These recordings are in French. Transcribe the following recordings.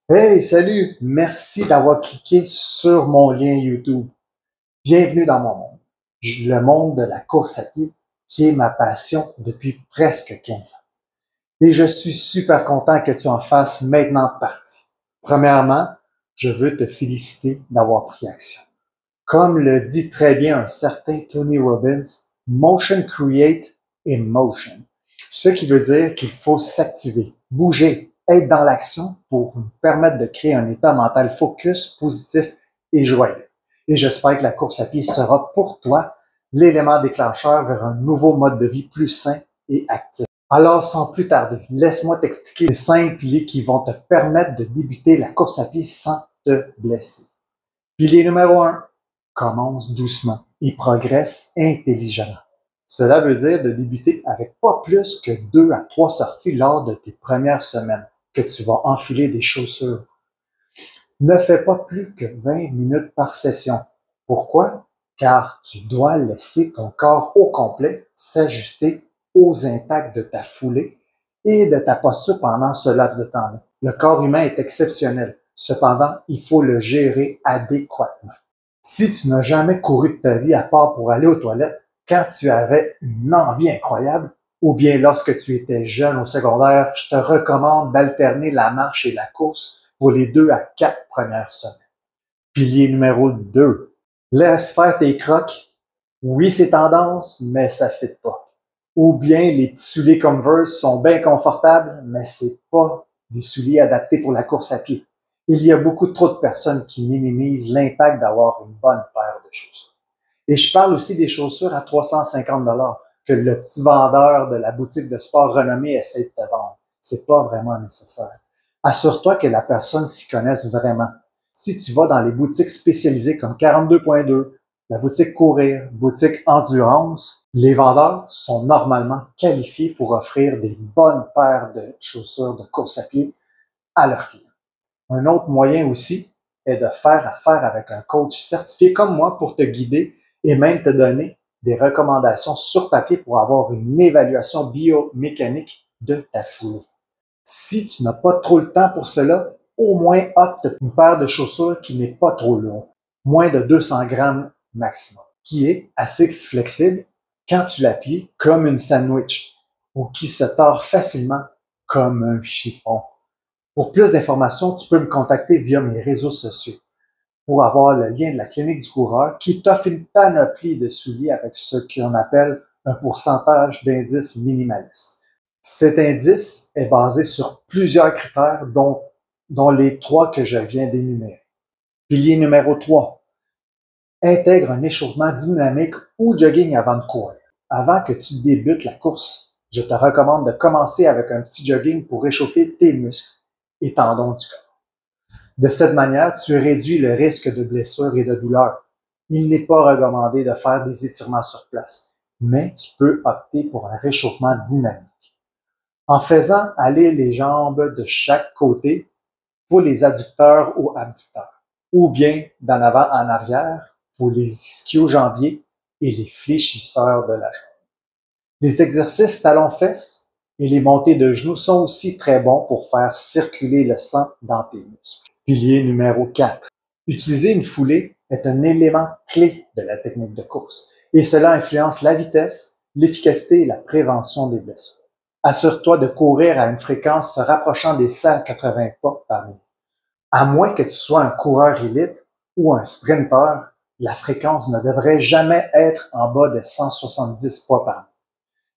Hey, salut! Merci d'avoir cliqué sur mon lien YouTube. Bienvenue dans mon monde. Le monde de la course à pied, qui est ma passion depuis presque 15 ans. Et je suis super content que tu en fasses maintenant partie. Premièrement, je veux te féliciter d'avoir pris action. Comme le dit très bien un certain Tony Robbins, motion create emotion. Ce qui veut dire qu'il faut s'activer, bouger, être dans l'action pour nous permettre de créer un état mental focus, positif et joyeux. Et j'espère que la course à pied sera pour toi l'élément déclencheur vers un nouveau mode de vie plus sain et actif. Alors, sans plus tarder, laisse-moi t'expliquer les 5 piliers qui vont te permettre de débuter la course à pied sans te blesser. Pilier numéro 1, commence doucement et progresse intelligemment. Cela veut dire de débuter avec pas plus que 2 à 3 sorties lors de tes premières semaines que tu vas enfiler des chaussures. Ne fais pas plus que 20 minutes par session. Pourquoi? Car tu dois laisser ton corps au complet s'ajuster aux impacts de ta foulée et de ta posture pendant ce laps de temps-là. Le corps humain est exceptionnel. Cependant, il faut le gérer adéquatement. Si tu n'as jamais couru de ta vie à part pour aller aux toilettes quand tu avais une envie incroyable, ou bien lorsque tu étais jeune au secondaire, je te recommande d'alterner la marche et la course pour les 2 à 4 premières semaines. Pilier numéro 2. Laisse faire tes crocs. Oui, c'est tendance, mais ça ne fit pas. Ou bien les petits souliers Converse sont bien confortables, mais c'est pas des souliers adaptés pour la course à pied. Il y a beaucoup trop de personnes qui minimisent l'impact d'avoir une bonne paire de chaussures. Et je parle aussi des chaussures à 350 $ que le petit vendeur de la boutique de sport renommée essaie de te vendre. C'est pas vraiment nécessaire. Assure-toi que la personne s'y connaisse vraiment. Si tu vas dans les boutiques spécialisées comme 42.2, la boutique Courir, boutique Endurance, les vendeurs sont normalement qualifiés pour offrir des bonnes paires de chaussures de course à pied à leurs clients. Un autre moyen aussi est de faire affaire avec un coach certifié comme moi pour te guider et même te donner des recommandations sur papier pour avoir une évaluation biomécanique de ta foulée. Si tu n'as pas trop le temps pour cela, au moins opte pour une paire de chaussures qui n'est pas trop lourde, moins de 200 grammes maximum, qui est assez flexible quand tu la plies comme une sandwich ou qui se tord facilement comme un chiffon. Pour plus d'informations, tu peux me contacter via mes réseaux sociaux pour avoir le lien de la clinique du coureur qui t'offre une panoplie de souliers avec ce qu'on appelle un pourcentage d'indice minimaliste. Cet indice est basé sur plusieurs critères, dont les 3 que je viens d'énumérer. Pilier numéro 3. Intègre un échauffement dynamique ou jogging avant de courir. Avant que tu débutes la course, je te recommande de commencer avec un petit jogging pour réchauffer tes muscles et tendons du corps. De cette manière, tu réduis le risque de blessures et de douleurs. Il n'est pas recommandé de faire des étirements sur place, mais tu peux opter pour un réchauffement dynamique. En faisant aller les jambes de chaque côté pour les adducteurs ou abducteurs, ou bien d'en avant en arrière pour les ischio-jambiers et les fléchisseurs de la jambe. Les exercices talons-fesses et les montées de genoux sont aussi très bons pour faire circuler le sang dans tes muscles. Pilier numéro 4. Utiliser une foulée est un élément clé de la technique de course et cela influence la vitesse, l'efficacité et la prévention des blessures. Assure-toi de courir à une fréquence se rapprochant des 180 pas par minute. À moins que tu sois un coureur élite ou un sprinter, la fréquence ne devrait jamais être en bas de 170 pas par minute.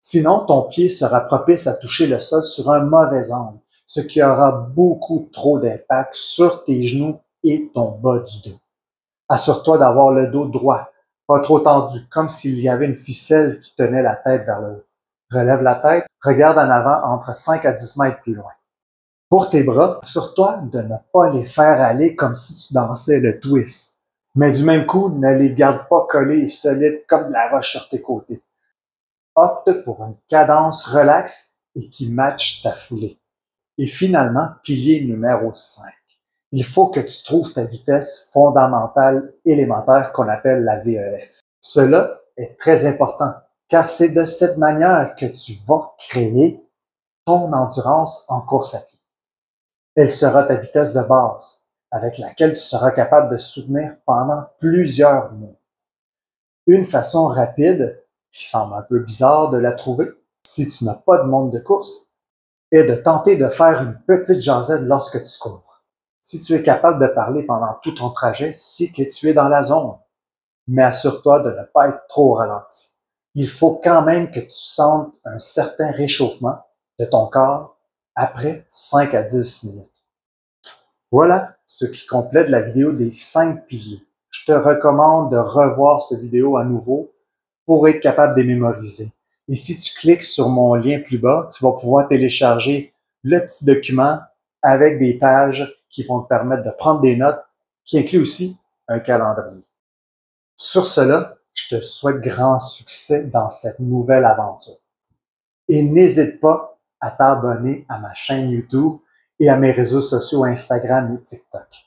Sinon, ton pied sera propice à toucher le sol sur un mauvais angle, ce qui aura beaucoup trop d'impact sur tes genoux et ton bas du dos. Assure-toi d'avoir le dos droit, pas trop tendu, comme s'il y avait une ficelle qui tenait la tête vers le haut. Relève la tête, regarde en avant entre 5 à 10 mètres plus loin. Pour tes bras, assure-toi de ne pas les faire aller comme si tu dansais le twist. Mais du même coup, ne les garde pas collés et solides comme de la roche sur tes côtés. Opte pour une cadence relaxe et qui matche ta foulée. Et finalement, pilier numéro 5. Il faut que tu trouves ta vitesse fondamentale élémentaire qu'on appelle la VEF. Cela est très important car c'est de cette manière que tu vas créer ton endurance en course à pied. Elle sera ta vitesse de base, avec laquelle tu seras capable de soutenir pendant plusieurs mois. Une façon rapide, qui semble un peu bizarre de la trouver, si tu n'as pas de montre de course, est de tenter de faire une petite jasette lorsque tu cours. Si tu es capable de parler pendant tout ton trajet, c'est que tu es dans la zone. Mais assure-toi de ne pas être trop ralenti. Il faut quand même que tu sentes un certain réchauffement de ton corps après 5 à 10 minutes. Voilà ce qui complète la vidéo des 5 piliers. Je te recommande de revoir cette vidéo à nouveau pour être capable de les mémoriser. Et si tu cliques sur mon lien plus bas, tu vas pouvoir télécharger le petit document avec des pages qui vont te permettre de prendre des notes, qui inclut aussi un calendrier. Sur cela, je te souhaite grand succès dans cette nouvelle aventure. Et n'hésite pas à t'abonner à ma chaîne YouTube et à mes réseaux sociaux Instagram et TikTok.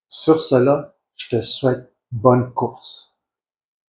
Sur cela, je te souhaite bonne course.